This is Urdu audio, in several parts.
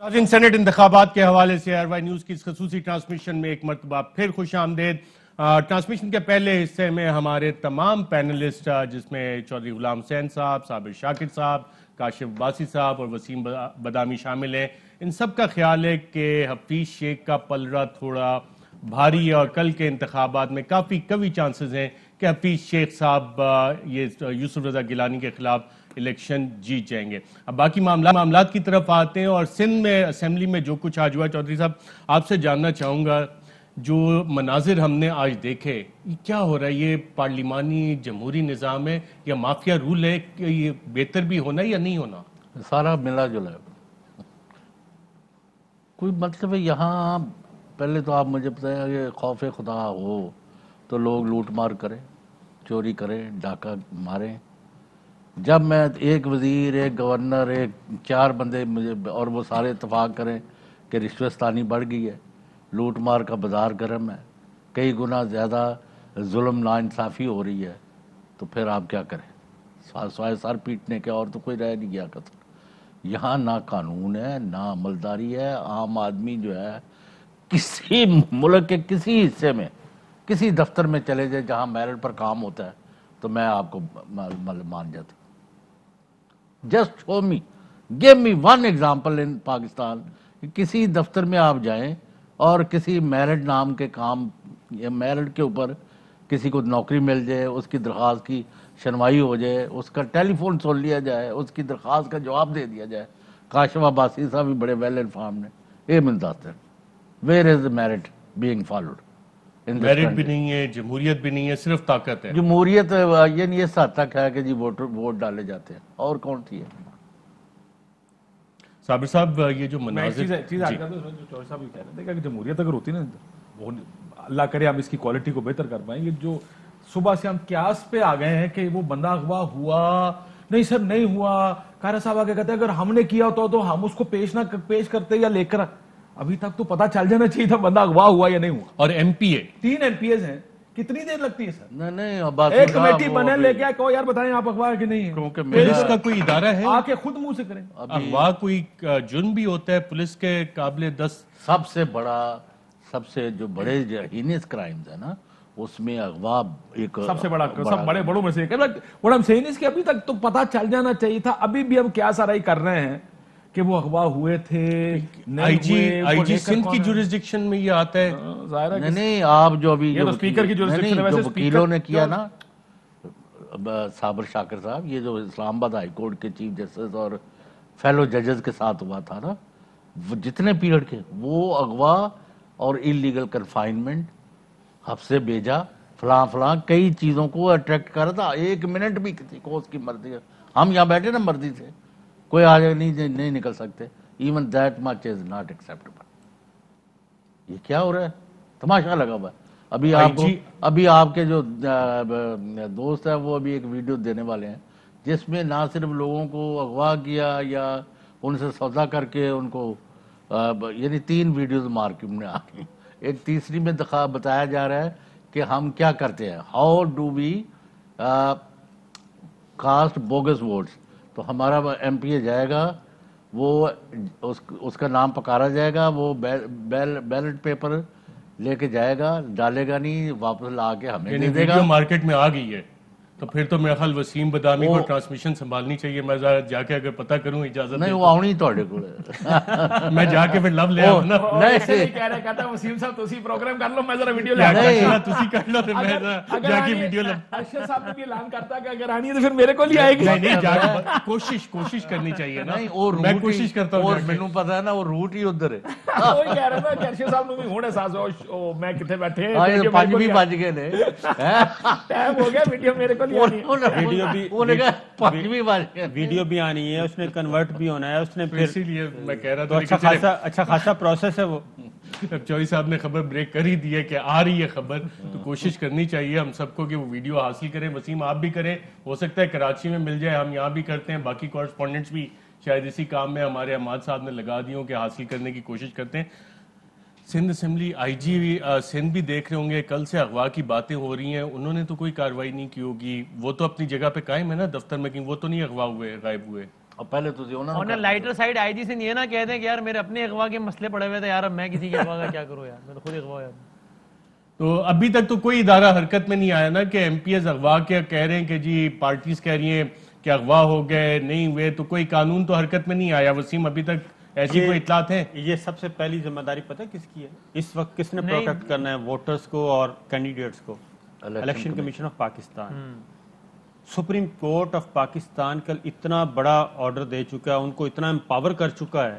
ناظرین، سینٹ انتخابات کے حوالے سے آر وائی نیوز کی اس خصوصی ٹرانسمیشن میں ایک مرتبہ پھر خوش آمدید۔ ٹرانسمیشن کے پہلے حصے میں ہمارے تمام پینلسٹ جس میں چودھری غلام حسین صاحب، صابر شاکر صاحب، کاشف عباسی صاحب اور وسیم بدامی شامل ہیں۔ ان سب کا خیال ہے کہ حفیظ شیخ کا پلڑا تھوڑا بھاری ہے اور کل کے انتخابات میں کافی قوی چانسز ہیں کہ حفیظ شیخ صاحب یہ یوسف رضا گیلانی کے خلاف الیکشن جیت جائیں گے۔ اب باقی معاملات کی طرف آتے ہیں اور سندھ میں اسمبلی میں جو کچھ آج ہوا، چودھری صاحب آپ سے جاننا چاہوں گا جو مناظر ہم نے آج دیکھے، یہ کیا ہو رہا ہے؟ یہ پارلیمانی جمہوری نظام ہے یا مافیا رول ہے کہ یہ بہتر بھی ہونا یا نہیں ہونا؟ سارا ملا جلا ہے، کوئی مطلب ہے یہاں پہلے تو آپ مجھے بتائیں کہ خوف خدا ہو تو لوگ لوٹ مار کریں، چوری کریں، ڈاکہ ماریں۔ جب میں ایک وزیر، ایک گورنر، ایک 4 بندے مجھے اور وہ سارے اتفاق کریں کہ رشوتستانی بڑھ گئی ہے، لوٹ مار کا بازار گرم ہے، کئی گنا زیادہ ظلم ناانصافی ہو رہی ہے، تو پھر آپ کیا کریں؟ سوائے سر پیٹنے کے اور تو کوئی رہ نہیں گیا قتل۔ یہاں نہ قانون ہے، نہ عملداری ہے۔ عام آدمی جو ہے کسی ملک کے کسی حصے میں کسی دفتر میں چلے جائے جہاں میرٹ پر کام ہوتا ہے تو میں آپ کو مان جاتا ہوں۔ Just show me, give me one example in Pakistan, کسی دفتر میں آپ جائیں اور کسی میرٹ نام کے کام یا میرٹ کے اوپر کسی کو نوکری مل جائے، اس کی درخواست کی شنوائی ہو جائے، اس کا ٹیلی فون سن لیا جائے، اس کی درخواست کا جواب دے دیا جائے۔ کاشف عباسی صاحب بھی بڑے ویل انفارمڈ ہیں، یہ ملتا ہے where is merit being followed? Merit بھی نہیں ہے، جمہوریت بھی نہیں ہے، صرف طاقت ہے۔ جمہوریت یعنی اس حد تک ہے کہ جی ووٹ ڈالے جاتے ہیں، اور کون سی ہے؟ صابر صاحب یہ جو مناظر چیز آ گیا تو چودھری صاحب یہ کہہ رہے تھے کہ جمہوریت اگر ہوتی نا، وہ اللہ کرے ہم اس کی کوالٹی کو بہتر کر پائیں گے۔ جو صبح سے ہم قیاس پہ آ گئے ہیں کہ وہ بندہ اغوا ہوا نہیں، سر نہیں ہوا، قاہرہ صاحب آگے کہتے ہیں اگر ہم نے کیا تو ہم اس کو پیش کرتے یا لے کر، ابھی تک تو پتہ چل جانا چاہیے تھا بندہ اغوا ہوا یا نہیں ہوا۔ اور ایم پی اے 3 ایم پی ایز ہیں، کتنی دیر لگتی ہے سر؟ نہیں ایک کمیٹی بنے لے کے کہو یار بتائیں آپ اغوا ہے کہ نہیں ہے، کیونکہ پولیس کا کوئی ادارہ ہے؟ آ کے خود منہ سے کریں۔ اغوا کوئی جرم بھی ہوتا ہے پولیس کے قابل دست؟ سب سے جو بڑے ہینس کرائمز ہیں نا، اس میں اغوا ایک سب سے بڑا، سب بڑے بڑوں میں سے ایک ہے۔ what I'm saying is کہ ابھی تک تو پتہ چل جانا چاہیے تھا، ابھی بھی ہم کیا سرائی کر رہے ہیں کہ وہ اغوا ہوئے تھے آئی جی سندھ کی جورسڈکشن میں یہ آتا ہے؟ نہیں آپ جو ابھی یہ تو اسپیکر کی جورسڈکشن ہے، ویسے وکیلوں نے کیا نا، صابر شاکر صاحب، یہ جو اسلام آباد ہائی کورٹ کے چیف جسٹس اور فیلو ججز کے ساتھ ہوا تھا نا، جتنے پیریڈ کے، وہ اغوا اور انلیگل کنفائنمنٹ، حبسے بھیجا، فلاں کئی چیزوں کو اٹریکٹ کر رہا تھا۔ 1 منٹ بھی کسی کو اس کی مرضی ہے، ہم یہاں بیٹھے نا مرضی سے کوئی آگے نہیں نکل سکتے، even that much is not acceptable. یہ کیا ہو رہا ہے؟ تماشا لگا ہوا ہے۔ ابھی آپ کے جو دوست ہیں وہ ابھی ایک ویڈیو دینے والے ہیں جس میں نہ صرف لوگوں کو اغوا کیا یا ان سے سودا کر کے ان کو، یعنی 3 ویڈیوز مارکیٹ میں آ گئی۔ ایک تیسری میں بتایا جا رہا ہے کہ ہم کیا کرتے ہیں، how do we cast bogus votes. تو ہمارا ایم پی اے جائے گا، وہ اس کا نام پکارا جائے گا، وہ بیلٹ پیپر لے کے جائے گا، ڈالے گا نہیں، واپس لا کے ہمیں دے دے گا۔ ویڈیو مارکیٹ میں آ گئی ہے تو پھر تو میرا خیال وسیم بدامی کو ٹرانسمیشن سنبھالنی چاہیے۔ میں جا کے اگر پتہ کروں اجازت نہیں، وہ آنی توڑے کو میں جا کے پھر لب لے آؤں نا۔ ایسے نہیں کہہ رہے، کہتا ہے وسیم صاحب تسی پروگرام کر لو، میں ذرا ویڈیو لے آؤں۔ تسی کر لو، میں جا کے ویڈیو لب۔ ارشد صاحب نے بھی اعلان کرتا ہے کہ اگر آنی ہے تو پھر میرے کو لے آئے گی۔ نہیں جا کے کوشش کرنی چاہیے نا۔ میں کوشش کرتا ہوں، اور مینوں پتہ ہے نا وہ روٹ ہی ادھر ہے۔ وہی کہہ رہا تھا کہ ارشد صاحب نے بھی ہوں احساس ہو میں کتنے بیٹھے، 5 بھی بج گئے نے، ٹائم ہو گیا، ویڈیو میرے کو لے آنی ہے۔ ویڈیو بھی آنی ہے، اس نے کنورٹ بھی ہونا ہے، اس نے پھر اسی لیے میں کہہ رہا تھا اچھا خاصا پروسیس ہے وہ۔ اب چوہری صاحب نے خبر بریک کر ہی دی ہے کہ آ رہی ہے خبر، تو کوشش کرنی چاہیے ہم سب کو کہ وہ ویڈیو حاصل کریں۔ وسیم آپ بھی کریں، ہو سکتا ہے کراچی میں مل جائے، ہم یہاں بھی کرتے ہیں، باقی کورسپونڈنٹس بھی شاید اسی کام میں ہمارے احمد صاحب نے لگا دی ہوں کہ حاصل کرنے کی کوشش کرتے ہیں۔ سندھ اسمبلی آئی جی سندھ بھی دیکھ رہے ہوں گے، کل سے اغوا کی باتیں ہو رہی ہیں، انہوں نے تو کوئی کارروائی نہیں کی ہوگی، وہ تو اپنی جگہ پہ قائم ہے نا دفتر میں، کہ وہ تو نہیں اغوا ہوئے، غائب ہوئے؟ اور پہلے تو اور نہ لائٹر سائڈ آئی جی سے یہ نہ کہتے ہیں کہ یار میرے اپنے اغوا کے مسئلے پڑے ہوئے تھے یار، اب میں کسی کے اغوا کا کیا کروں یار، میں تو خود اغوا ہوں. تو ابھی تک تو کوئی ادارہ حرکت میں نہیں آیا نا کہ ایم پی ایز اغوا کیا کہہ رہے ہیں کہ جی پارٹیز کہہ رہی ہیں کہ اغوا ہو گئے نہیں ہوئے، تو کوئی قانون تو حرکت میں نہیں آیا. وسیم اپی تک ایسی کوئی اطلاعات ہیں؟ یہ سب سے پہلی ذمہ داری پتہ کس کی ہے اس وقت؟ کس نے پروٹیکٹ کرنا ہے ووٹرز کو اور کینڈیڈیٹس کو؟ Election commission of Pakistan. Supreme court of Pakistan کل اتنا بڑا آرڈر دے چکا ہے، ان کو اتنا امپاور کر چکا ہے.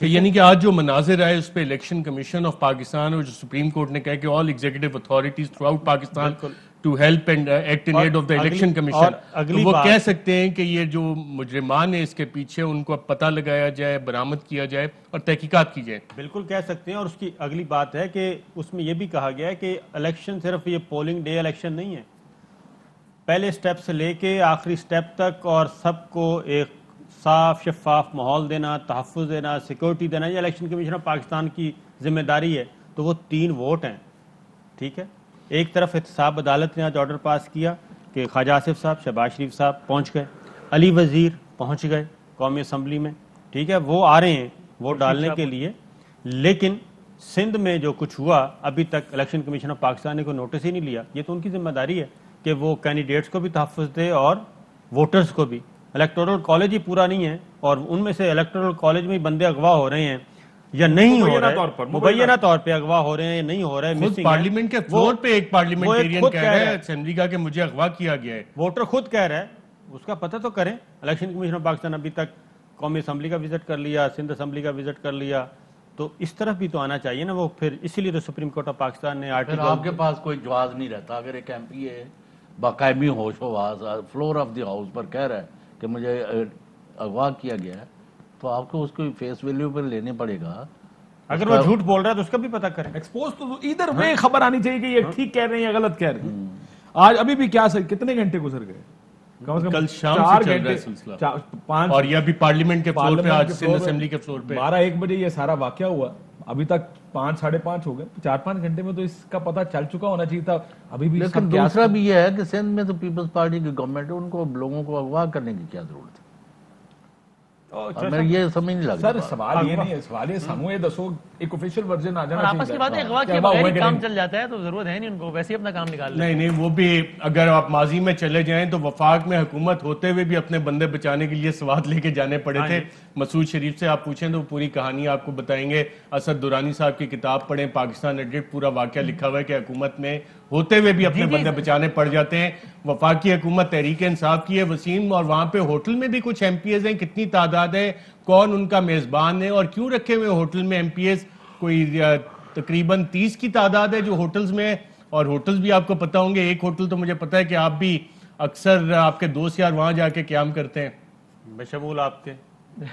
یعنی کہ آج جو مناظر آئے اس پہ الیکشن کمیشن آف پاکستان اور جو سپریم کورٹ نے کہا کہ all executive authorities throughout Pakistan to help and act in aid of the election commission, وہ کہہ سکتے ہیں کہ یہ جو مجرمان ہیں اس کے پیچھے ان کو پتہ لگایا جائے، برآمد کیا جائے اور تحقیقات کی جائے. بالکل کہہ سکتے ہیں. اور اس کی اگلی بات ہے کہ اس میں یہ بھی کہا گیا ہے کہ الیکشن صرف یہ پولنگ ڈے الیکشن نہیں ہے، پہلے سٹیپ سے لے کے آخری سٹیپ تک اور سب کو ایک صاف شفاف ماحول دینا، تحفظ دینا، سیکورٹی دینا، یہ الیکشن کمیشن آف پاکستان کی ذمہ داری ہے. تو وہ 3 ووٹ ہیں، ٹھیک ہے. ایک طرف احتساب عدالت نے آج آرڈر پاس کیا کہ خواجہ آصف صاحب، شہباز شریف صاحب پہنچ گئے، علی وزیر پہنچ گئے قومی اسمبلی میں، ٹھیک ہے، وہ آ رہے ہیں ووٹ ڈالنے کے لیے. لیکن سندھ میں جو کچھ ہوا ابھی تک الیکشن کمیشن آف پاکستان نے کوئی نوٹس ہی نہیں لیا. یہ تو ان کی ذمہ داری ہے کہ وہ کینڈیڈیٹس کو بھی تحفظ دے اور ووٹرز کو بھی. الیکٹورل کالج ہی پورا نہیں ہے اور ان میں سے الیکٹورل کالج میں بندے اغوا ہو رہے ہیں یا نہیں ہو رہے ہیں، مبینہ طور پہ اغوا ہو رہے ہیں یا نہیں ہو رہے ہیں. خود پارلیمنٹ کے فلور پہ ایک پارلیمنٹیرین کہہ رہا ہے اسمبلی کا کہ مجھے اغوا کیا گیا ہے. ووٹر خود کہہ رہا ہے، اس کا پتہ تو کریں. الیکشن کمیشن آف پاکستان ابھی تک قومی اسمبلی کا وزٹ کر لیا، سندھ اسمبلی کا وزٹ کر لیا، تو اس طرف بھی تو آنا چاہیے نا وہ. پھر اسی لیے تو سپریم کورٹ آف پاکستان نے پھر آپ کے پاس کوئی جواز نہیں رہتا. اگر ایک ایم پی اے باقاعدگی ہوش و حواس فلور آف دی ہاؤس پر کہہ رہا ہے کہ مجھے اغوا کیا گیا ہے، تو آپ کو اس کو فیس ویلیو پر لینے پڑے گا. اگر وہ جھوٹ بول رہا ہے تو اس کا بھی پتہ کریں. ایکسپوز تو ادھر وے خبر آنی چاہیے کہ یہ ٹھیک کہہ رہے ہیں یا غلط کہہ رہے ہیں. آج ابھی بھی کیا کتنے گھنٹے گزر گئے؟ کل شام سے چل رہا ہے سلسلہ، 5 اور یہ ابھی پارلیمنٹ کے فلور پہ، آج سندھ اسمبلی کے فلور پہ 12-1 بجے یہ سارا واقعہ ہوا. ابھی تک 5-5:30 ہو گئے. 4-5 گھنٹے میں تو اس کا پتہ چل چکا ہونا چاہیے تھا. ابھی بھی لیکن دوسرا بھی یہ ہے کہ سندھ میں تو پیپلز پارٹی کی گورنمنٹ ہے، ان کو لوگوں کو اغوا کرنے کی کیا ضرورت ہے؟ میں یہ سمجھ نہیں لگتا. سر سوال یہ نہیں ہے، سوال یہ سامو یہ دسو ایک آفیشیل ورژن آ جانا چاہیے. آپس کی باتیں اغوا کے بغیر ہی کام چل جاتا ہے تو ضرورت ہے نہیں ان کو، ویسے ہی اپنا کام نکال لیں. نہیں وہ بھی اگر آپ ماضی میں چلے جائیں تو وفاق میں حکومت ہوتے ہوئے بھی اپنے بندے بچانے کے لیے سوات لے کے جانے پڑے تھے. مسعود شریف سے آپ پوچھیں تو پوری کہانی آپ کو بتائیں گے. اسد درانی صاحب کی کتاب پڑھیں، پاکستان ایڈٹ، پورا واقعہ لکھا ہوا ہے کہ حکومت میں ہوتے ہوئے بھی اپنے بندے بچانے پڑ جاتے ہیں. وفاقی حکومت تحریک انصاف کی ہے وسیم، اور وہاں پہ ہوٹل میں بھی کچھ ایم پی ایز ہیں. کتنی تعداد ہے، کون ان کا میزبان ہے اور کیوں رکھے ہوئے ہوٹل میں ایم پی ایز؟ کوئی تقریباً 30 کی تعداد ہے جو ہوٹلز میں. اور ہوٹلز بھی آپ کو پتہ ہوں گے. ایک ہوٹل تو مجھے پتہ ہے کہ آپ بھی اکثر آپ کے دوست یار وہاں جا کے قیام کرتے ہیں. بشمول آپ کے؟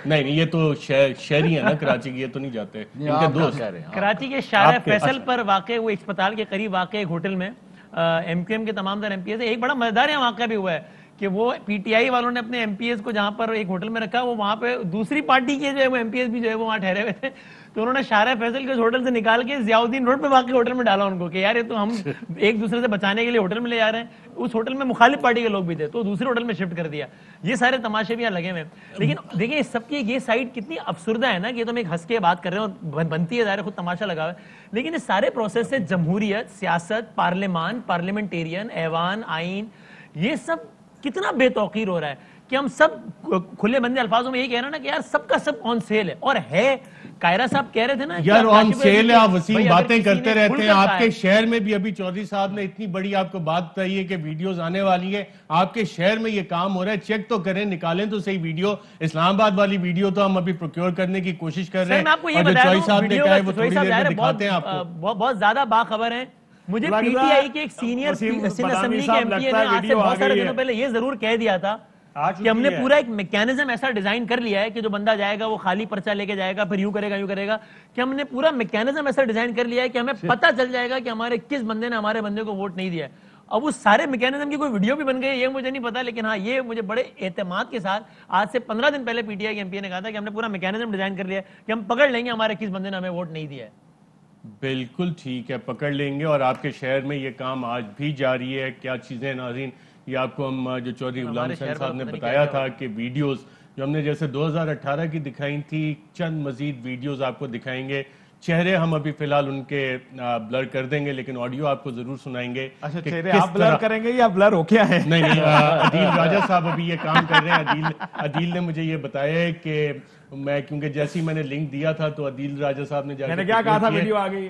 نہیں یہ تو شہری ہیں نا کراچی کی، یہ تو نہیں جاتے ان کے دوست. کراچی کے شارع فیصل پر واقع وہ اسپتال کے قریب واقع ایک ہوٹل میں ایم کیو ایم کے تمام تر ایم پی ایز. ایک بڑا مزیدار یہاں واقعہ بھی ہوا ہے کہ وہ پی ٹی آئی والوں نے اپنے ایم پی ایز کو جہاں پر ایک ہوٹل میں رکھا، وہ وہاں پہ دوسری پارٹی کے جو ہے وہ ایم پی ایز بھی جو ہے وہ وہاں ٹھہرے ہوئے تھے. تو انہوں نے شارع فیصل کے اس ہوٹل سے نکال کے ضیاء الدین روڈ پہ واقع ہوٹل میں ڈالا ان کو کہ یار یہ تو ہم ایک دوسرے سے بچانے کے لیے ہوٹل میں لے جا رہے ہیں. اس ہوٹل میں مخالف پارٹی کے لوگ بھی تھے تو دوسرے ہوٹل میں شفٹ کر دیا. یہ سارے تماشے بھی یہاں لگے ہوئے ہیں. لیکن دیکھیں اس سب کی یہ سائڈ کتنی افسردہ ہے نا کہ تم ایک ہنس کے بات کر رہے ہو اور بنتی ہے ظاہر خود تماشا لگا ہوا ہے. لیکن اس سارے پروسیس سے جمہوریت، سیاست، پارلیمان، پارلیمنٹیرین، ایوان، آئین، یہ سب کتنا بے توقیر ہو رہا ہے کہ ہم سب کھلے بندے الفاظوں میں یہی کہہ رہے ہیں نا کہ یار سب کا سب آن سیل ہے. اور ہے قائرہ صاحب کہہ رہے تھے نا یار آن سیل ہے. آپ وسیم باتیں کرتے رہتے ہیں. آپ کے شہر میں بھی ابھی چودھری صاحب نے اتنی بڑی آپ کو بات بتائی ہے کہ ویڈیوز آنے والی ہے. آپ کے شہر میں یہ کام ہو رہا ہے، چیک تو کریں، نکالیں تو صحیح ویڈیو. اسلام آباد والی ویڈیو تو ہم ابھی پروکیور کرنے کی کوشش کر رہے ہیں. میں آپ کو یہ بتا رہا ہوں بہت زیادہ باخبر ہیں. مجھے پی ٹی آئی کے ایک سینئر سندھ اسمبلی کے ایم پی اے نے آج سے بہت سارے دنوں پہلے یہ ضرور کہہ دیا تھا کہ ہم نے پورا ایک میکینزم ایسا ڈیزائن کر لیا ہے کہ جو بندہ جائے گا وہ خالی پرچہ لے کے جائے گا، پھر یوں کرے گا کہ ہم نے پورا میکینزم ایسا ڈیزائن کر لیا ہے کہ ہمیں پتہ چل جائے گا کہ ہمارے کس بندے نے ہمارے بندے کو ووٹ نہیں دیا ہے. اب اس سارے میکینزم کی کوئی ویڈیو بھی بن گئی یہ مجھے نہیں پتا، لیکن ہاں یہ مجھے بڑے اعتماد کے ساتھ آج سے 15 دن پہلے پی ٹی آئی کے ایم پی نے کہا تھا کہ ہم نے پورا میکینزم ڈیزائن کر لیا ہے کہ ہم پکڑ لیں گے ہمارے کس بندے نے ہمیں ووٹ نہیں دیا ہے. بالکل ٹھیک ہے، پکڑ لیں گے. اور آپ کے شہر میں یہ کام آج بھی جاری ہے. کیا چیزیں ناظرین یہ آپ کو ہم جو چودھری غلام حسین صاحب نے بتایا تھا کہ ویڈیوز جو ہم نے جیسے 2018 کی دکھائی تھی، چند مزید ویڈیوز آپ کو دکھائیں گے. چہرے ہم ابھی فی الحال ان کے بلر کر دیں گے، لیکن آڈیو آپ کو ضرور سنائیں گے. اچھا چہرے آپ بلر کریں گے یا بلر ہو کیا ہے؟ نہیں، عدیل راجہ صاحب ابھی یہ کام کر رہے ہیں. عدیل نے مجھے یہ بتایا ہے کہ میں کیونکہ جیسے ہی میں نے لنک دیا تھا تو عدیل راجہ صاحب نے میں نے کیا کہا تھا، ویڈیو آ گئی،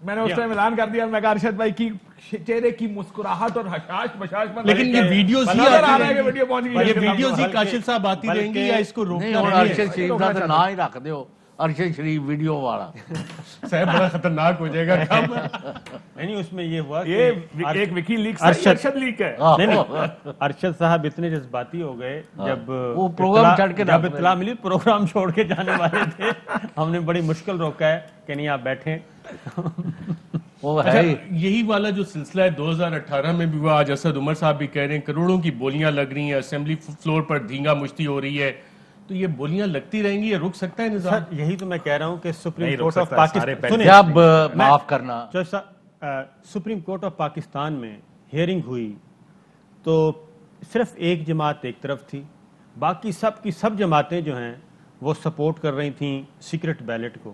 میں نے اس ٹائم اعلان کر دیا، میں کہا ارشد بھائی کی چہرے کی مسکراہٹ اور حشاش بشاش پر، لیکن یہ ویڈیوز ہی نظر آ رہا ہے آتی کہ ویڈیو پہنچ گئی ہے. یہ ویڈیوز ہی کاشف صاحب آتی رہیں گی یا اس کو نہیں، روکنا اور نہیں ہے؟ ارشد شریف کا تو نہ ہی رکھ دیو، ارشد شریف ویڈیو والا صاحب بڑا خطرناک ہو جائے گا کام. نہیں اس میں یہ ہوا کہ یہ ایک وکی لیک سے ارشد لیک ہے. نہیں ارشد صاحب اتنے جذباتی ہو گئے جب وہ پروگرام چھڑ کے جب اطلاع ملی پروگرام چھوڑ کے جانے والے تھے. ہم نے بڑی مشکل روکا ہے کہ نہیں آپ بیٹھیں. وہ ہے یہی والا جو سلسلہ ہے 2018 میں بھی ہوا. آج اسد عمر صاحب بھی کہہ رہے ہیں کروڑوں کی بولیاں لگ رہی ہیں، اسمبلی فلور پر دھینگا مشتی ہو رہی ہے. تو یہ بولیاں لگتی رہیں گی، یہ رک سکتا ہے نظام؟ سر یہی تو میں کہہ رہا ہوں کہ سپریم کورٹ آف پاکستان جب معاف کرنا سپریم کورٹ آف پاکستان میں ہیئرنگ ہوئی تو صرف ایک جماعت ایک طرف تھی، باقی سب کی سب جماعتیں جو ہیں وہ سپورٹ کر رہی تھیں سیکرٹ بیلٹ کو.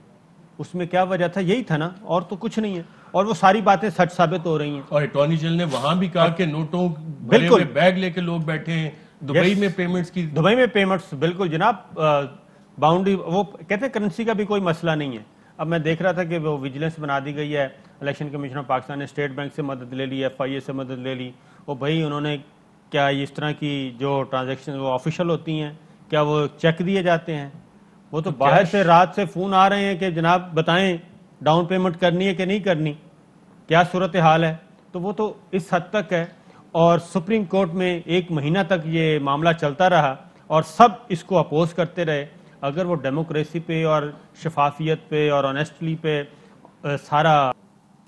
اس میں کیا وجہ تھا؟ یہی تھا نا، اور تو کچھ نہیں ہے. اور وہ ساری باتیں سچ ثابت ہو رہی ہیں. اور اٹارنی جنرل نے وہاں بھی کہا کہ نوٹوں بھرے ہوئے بیگ لے کے لوگ بیٹھے ہیں. دبئی میں پیمنٹس کی، دبئی میں پیمنٹس بالکل جناب باؤنڈری، وہ کہتے ہیں کرنسی کا بھی کوئی مسئلہ نہیں ہے. اب میں دیکھ رہا تھا کہ وہ ویجیلنس بنا دی گئی ہے. الیکشن کمیشن آف پاکستان نے اسٹیٹ بینک سے مدد لے لی، ایف آئی اے سے مدد لے لی. وہ بھائی انہوں نے کیا اس طرح کی جو ٹرانزیکشن وہ آفیشیل ہوتی ہیں، کیا وہ چیک دیے جاتے ہیں؟ وہ تو باہر سے رات سے فون آ رہے ہیں کہ جناب بتائیں ڈاؤن پیمنٹ کرنی ہے کہ نہیں کرنی، کیا صورتحال ہے. تو وہ تو اس حد تک ہے. اور سپریم کورٹ میں 1 مہینہ تک یہ معاملہ چلتا رہا اور سب اس کو اپوز کرتے رہے. اگر وہ ڈیموکریسی پہ اور شفافیت پہ اور آنیسٹلی پہ سارا.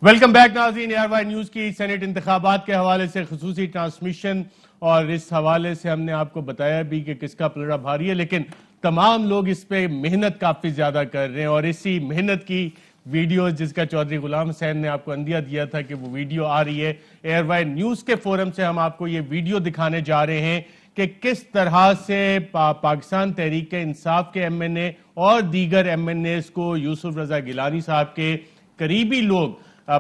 ویلکم بیک ناظرین، ایئر وائی نیوز کی سینٹ انتخابات کے حوالے سے خصوصی ٹرانسمیشن، اور اس حوالے سے ہم نے آپ کو بتایا بھی کہ کس کا پلڑا بھاری ہے، لیکن تمام لوگ اس پہ محنت کافی زیادہ کر رہے ہیں. اور اسی محنت کی ویڈیوز جس کا چودھری غلام حسین نے آپ کو اندیہ دیا تھا کہ وہ ویڈیو آ رہی ہے، ایئر وائی نیوز کے فورم سے ہم آپ کو یہ ویڈیو دکھانے جا رہے ہیں کہ کس طرح سے پاکستان تحریک انصاف کے ایم این اے اور دیگر ایم این ایز کو یوسف رضا گیلانی صاحب کے قریبی لوگ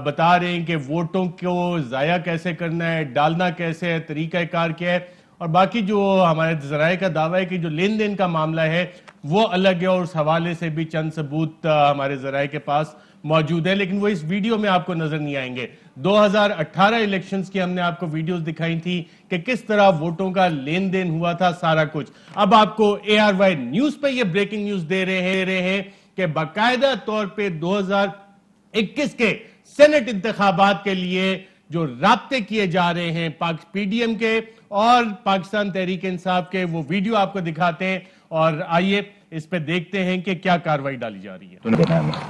بتا رہے ہیں کہ ووٹوں کو ضائع کیسے کرنا ہے، ڈالنا کیسے ہے، طریقہ کار کیا ہے. اور باقی جو ہمارے ذرائع کا دعویٰ ہے کہ جو لین دین کا معاملہ ہے وہ الگ ہے، اور اس حوالے سے بھی چند ثبوت ہمارے ذرائع کے پاس موجود ہے، لیکن وہ اس ویڈیو میں آپ کو نظر نہیں آئیں گے. 2018 الیکشنز کی ہم نے آپ کو ویڈیوز دکھائی تھی کہ کس طرح ووٹوں کا لین دین ہوا تھا، سارا کچھ. اب آپ کو اے آر وائی نیوز پہ یہ بریکنگ نیوز دے رہے ہیں کہ باقاعدہ طور پہ 2021 کے سینٹ انتخابات کے لیے جو رابطے کیے جا رہے ہیں پی ڈی ایم کے اور پاکستان تحریک انصاف کے، وہ ویڈیو آپ کو دکھاتے ہیں اور آئیے اس پہ دیکھتے ہیں کہ کیا کاروائی ڈالی جا رہی ہے.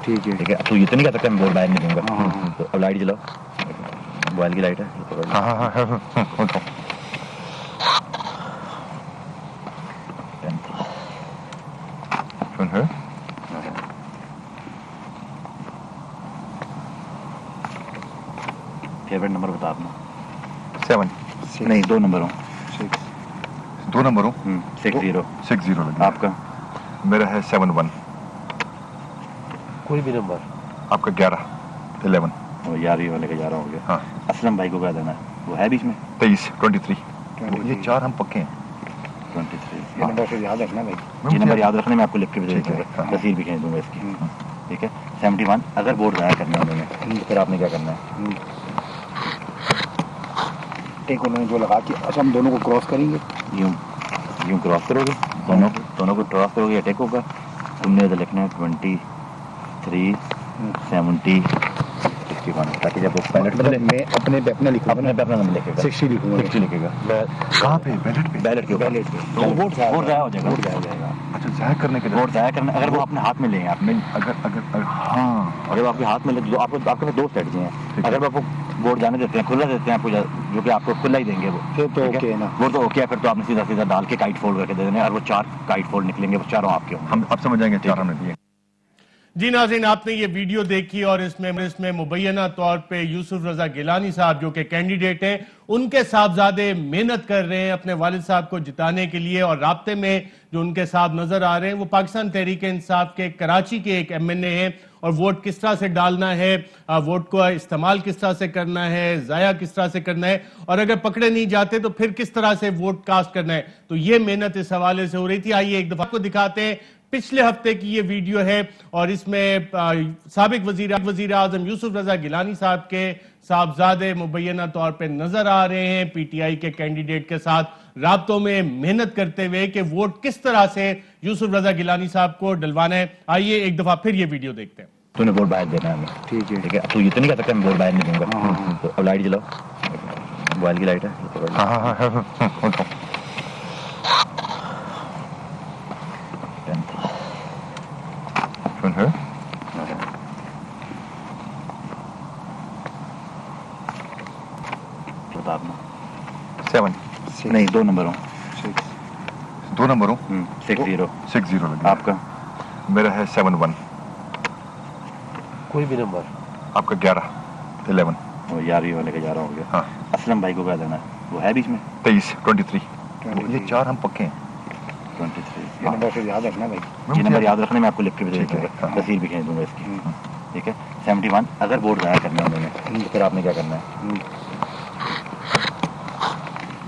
ٹھیک ہے، تو یہ تو نہیں کہہ سکتا میں ووٹ باہر نہیں دوں گا. تو اب لائٹ جلاؤ، موبائل کی لائٹ ہے. فیوریٹ نمبر بتا اپنا. 7 نہیں 2 نمبر ہوں. 2 نمبر ہوں. 60 آپ کا. میرا ہے 71. کوئی بھی نمبر آپ کا 11. وہ 11 والے کا 11 ہو گیا. ہاں. اسلم بھائی کو کیا دینا ہے؟ وہ ہے بیچ میں 23. یہ 4 ہم پکے ہیں. 23 نمبر یاد رکھنا بھائی. یہ نمبر یاد رکھنا، میں آپ کو لکھ کے بھیج دوں گا، تصویر بھی کھینچ دوں گا اس کی. ٹھیک ہے. 71. اگر ووٹ ضائع کرنا ہے انہوں نے، پھر آپ نے کیا کرنا ہے؟ ایک انہوں نے جو لگا کہ اچھا ہم دونوں کو کراس کریں گے، یوں کراس کرو گے، دونوں کو کراس کرو گے، اٹیک ہوگا. تم نے ادھر لکھنا ہے 23 70 61، تاکہ جب وہ بیلٹ میں اپنے پہ اپنا لکھوں گا، اپنے پہ اپنا نمبر لکھے گا. 60 لکھوں گا. 60 لکھے گا. کہاں پہ؟ بیلٹ پہ. بیلٹ کے تو ووٹ ضائع ہو جائے گا. ووٹ ضائع ہو جائے گا. اچھا، ضائع کرنے کے ووٹ ضائع کرنا، اگر وہ اپنے ہاتھ میں لیں گے آپ نے، اگر ہاں، اگر آپ کے ہاتھ میں لے تو آپ کے پاس 2 اسٹریٹجی ہیں. اگر آپ کو ووٹ جانے دیتے ہیں، کھلا دیتے ہیں آپ کو، جو کہ آپ کو کھلا ہی دیں گے، وہ پھر تو اوکے ہے نا. وہ تو اوکے ہے. پھر تو آپ نے سیدھا ڈال کے کائٹ فولڈ کر کے دے دینا، اور وہ 4 کائٹ فولڈ نکلیں گے، وہ چاروں آپ کے ہوں. ہم اب سمجھ جائیں گے 4 ہم نے دیے. جی ناظرین، آپ نے یہ ویڈیو دیکھی اور اس میں مبینہ طور پہ یوسف رضا گیلانی صاحب جو کہ کینڈیڈیٹ ہیں، ان کے صاحبزادے محنت کر رہے ہیں اپنے والد صاحب کو جتانے کے لیے، اور رابطے میں جو ان کے صاحب نظر آ رہے ہیں وہ پاکستان تحریک انصاف کے کراچی کے ایک ایم این اے ہیں، اور ووٹ کس طرح سے ڈالنا ہے، ووٹ کو استعمال کس طرح سے کرنا ہے، ضائع کس طرح سے کرنا ہے، اور اگر پکڑے نہیں جاتے تو پھر کس طرح سے ووٹ کاسٹ کرنا ہے، تو یہ محنت اس حوالے سے ہو رہی تھی۔ آئیے ایک دفعہ کو دکھاتے ہیں، پچھلے ہفتے کی یہ ویڈیو ہے، اور اس میں سابق وزیر اعظم یوسف رضا گیلانی صاحب کے صاحبزادے مبینہ طور پہ نظر آ رہے ہیں پی ٹی آئی کے کینڈیڈیٹ کے ساتھ رابطوں میں محنت کرتے ہوئے کہ ووٹ کس طرح سے یوسف رضا گیلانی صاحب کو ڈلوانا ہے۔ آئیے ایک دفعہ پھر یہ ویڈیو دیکھتے ہیں۔ تو نے ووٹ باہر دینا ہے ہمیں، ٹھیک ہے، تو یہ تو نہیں کہہ سکتے میں ووٹ باہر نہیں دوں گا۔ تو اب لائٹ جلاؤ، موبائل کی لائٹ ہے۔ سیون نہیں، دو نمبروں، دو نمبروں 60 آپ کا، میرا ہے 71، کوئی بھی نمبر آپ کا 11 وہ 11ویں والے کا 11 ہو گیا۔ ہاں، اسلم بھائی کو کیا دینا ہے؟ وہ ہے بیچ میں 23 یہ چار ہم پکے ہیں۔ 23۔ یہ نمبر پھر یاد رکھنا بھائی، یہ نمبر یاد رکھنے میں آپ کو لکھ کے بھی دے دوں گا، تصویر بھی کھینچ دوں گا اس کی، ٹھیک ہے۔ 71 اگر ووٹ ضائع کرنا ہے انہوں نے، پھر آپ نے کیا کرنا ہے؟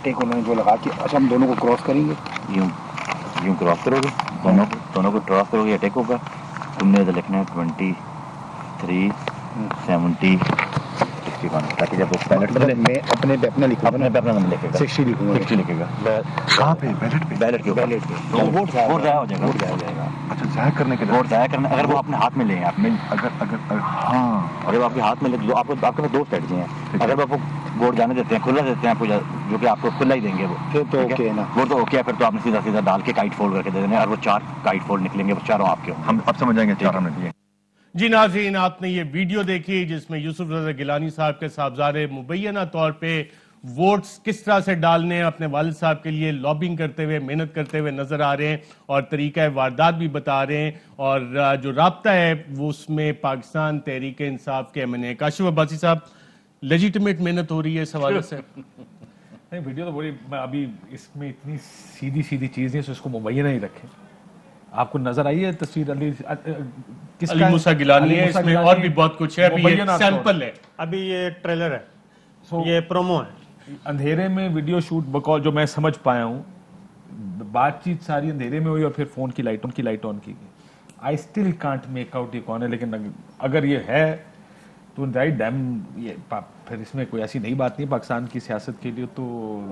ٹیک انہوں نے جو لگا کے، اچھا ہم دونوں کو کراس کریں گے، یوں کراس کرو گے، دونوں کو کراس کرو گے یا ٹیک ہوگا، تم نے ادھر لکھنا ہے 23 70 61، تاکہ جب وہ بیلٹ میں میں اپنے پہ اپنا لکھوں گا نا، اپنا نمبر لکھے گا، 60 لکھوں گا، 60 لکھے گا، کہاں پہ؟ بیلٹ پہ؟ بیلٹ کے اوپر، تو ووٹ ضائع ہو جائے گا۔ اچھا، ضائع کرنے کے ووٹ ضائع کرنا اگر وہ اپنے ہاتھ میں لیں آپ میں، اگر ہاں، اور جب آپ کے ہاتھ میں لے، آپ کے پاس دو اسٹریٹجی ہیں، اگر وہ آپ کو ووٹ جانے دیتے ہیں، کھلا دیتے ہیں آپ کو، جو کہ آپ کو کھلا ہی دیں گے، وہ پھر تو اوکے ہے نا، وہ تو اوکے ہے، پھر تو آپ نے سیدھا ڈال کے کائٹ فولڈ کر کے دے دینے، اور وہ 4 کائٹ فولڈ نکلیں گے، وہ چاروں آپ کے ہوں گے۔ ہم اب سمجھ جائیں گے 4 ہم نے دیے۔ جی ناظرین، آپ نے یہ ویڈیو دیکھی جس میں یوسف رضا گیلانی صاحب کے صاحبزادے مبینہ طور پہ ووٹس کس طرح سے ڈالنے ہیں اپنے والد صاحب کے لیے لابنگ کرتے ہوئے، محنت کرتے ہوئے نظر آ رہے ہیں، اور طریقہ واردات بھی بتا رہے ہیں، اور جو رابطہ ہے وہ اس میں پاکستان تحریک انصاف کے ایم این اے کاشف عباسی صاحب، لیجیٹمیٹ محنت ہو رہی ہے اس حوالے سے؟ نہیں، ویڈیو تو بڑی، میں ابھی اس میں اتنی سیدھی چیز ہے، اس کو مبینہ ہی رکھیں۔ آپ کو نظر آئی ہے تصویر علی موسیٰ گیلانی ہے، اس میں اور بھی بہت کچھ ہے، ابھی یہ سیمپل ہے، ابھی یہ ٹریلر ہے، یہ پرومو ہے۔ اندھیرے میں ویڈیو شوٹ بقول جو میں سمجھ پایا ہوں، بات چیت ساری اندھیرے میں ہوئی، اور پھر فون کی لائٹ آن کی گئی۔ I still can't make out یہ کون ہے، لیکن اگر یہ ہے تو رائٹ ڈیم، یہ پھر اس میں کوئی ایسی نئی بات نہیں پاکستان کی سیاست کے لیے، تو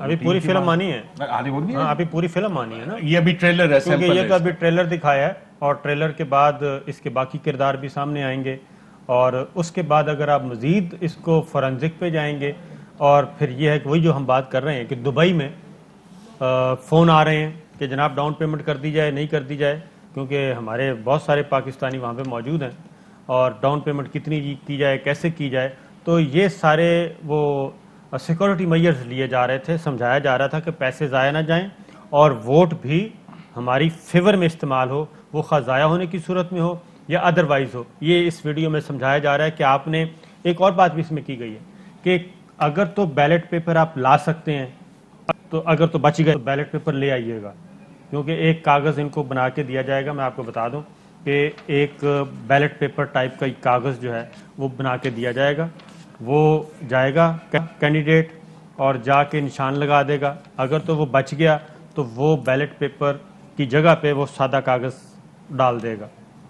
ابھی پوری فلم آنی ہے، ابھی پوری فلم آنی ہے نا، یہ ابھی ٹریلر ہے، کیونکہ یہ تو ابھی ٹریلر دکھایا ہے، اور ٹریلر کے بعد اس کے باقی کردار بھی سامنے آئیں گے، اور اس کے بعد اگر آپ مزید اس کو فورنزک پہ جائیں گے، اور پھر یہ ہے کہ وہی جو ہم بات کر رہے ہیں کہ دبئی میں فون آ رہے ہیں کہ جناب ڈاؤن پیمنٹ کر دی جائے، نہیں کر دی جائے، کیونکہ ہمارے بہت سارے پاکستانی وہاں پہ موجود ہیں، اور ڈاؤن پیمنٹ کتنی کی جائے، کیسے کی جائے، تو یہ سارے وہ سیکورٹی میئرز لیے جا رہے تھے، سمجھایا جا رہا تھا کہ پیسے ضائع نہ جائیں، اور ووٹ بھی ہماری فیور میں استعمال ہو، وہ خواہ ضائع ہونے کی صورت میں ہو یا ادروائز ہو۔ یہ اس ویڈیو میں سمجھایا جا رہا ہے کہ آپ نے ایک اور بات بھی اس میں کی گئی ہے کہ اگر تو بیلٹ پیپر آپ لا سکتے ہیں، تو اگر تو بچ گئے تو بیلٹ پیپر لے آئیے گا، کیونکہ ایک کاغذ ان کو بنا کے دیا جائے گا۔ میں آپ کو بتا دوں کہ ایک بیلٹ پیپر ٹائپ کا ایک کاغذ جو ہے وہ بنا کے دیا جائے گا، وہ جائے گا کینڈیڈیٹ اور جا کے نشان لگا دے گا، اگر تو وہ بچ گیا تو وہ بیلٹ پیپر کی جگہ پہ وہ سادہ کاغذ ڈال دے گا،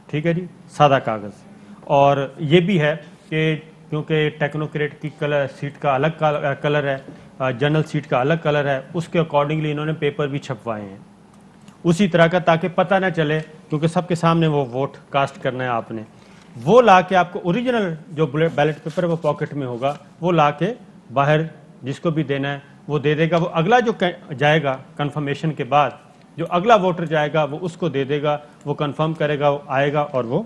ٹھیک ہے جی، سادہ کاغذ۔ اور یہ بھی ہے کہ کیونکہ ٹیکنوکریٹ کی کلر سیٹ کا الگ کلر ہے، جنرل سیٹ کا الگ کلر ہے، اس کے اکارڈنگلی انہوں نے پیپر بھی چھپوائے ہیں اسی طرح کا، تاکہ پتہ نہ چلے، کیونکہ سب کے سامنے وہ ووٹ کاسٹ کرنا ہے آپ نے۔ وہ لا کے آپ کو اوریجنل جو بیلٹ پیپر ہے وہ پاکٹ میں ہوگا، وہ لا کے باہر جس کو بھی دینا ہے وہ دے دے گا، وہ اگلا جو جائے گا کنفرمیشن کے بعد، جو اگلا ووٹر جائے گا وہ اس کو دے دے گا، وہ کنفرم کرے گا، وہ آئے گا اور وہ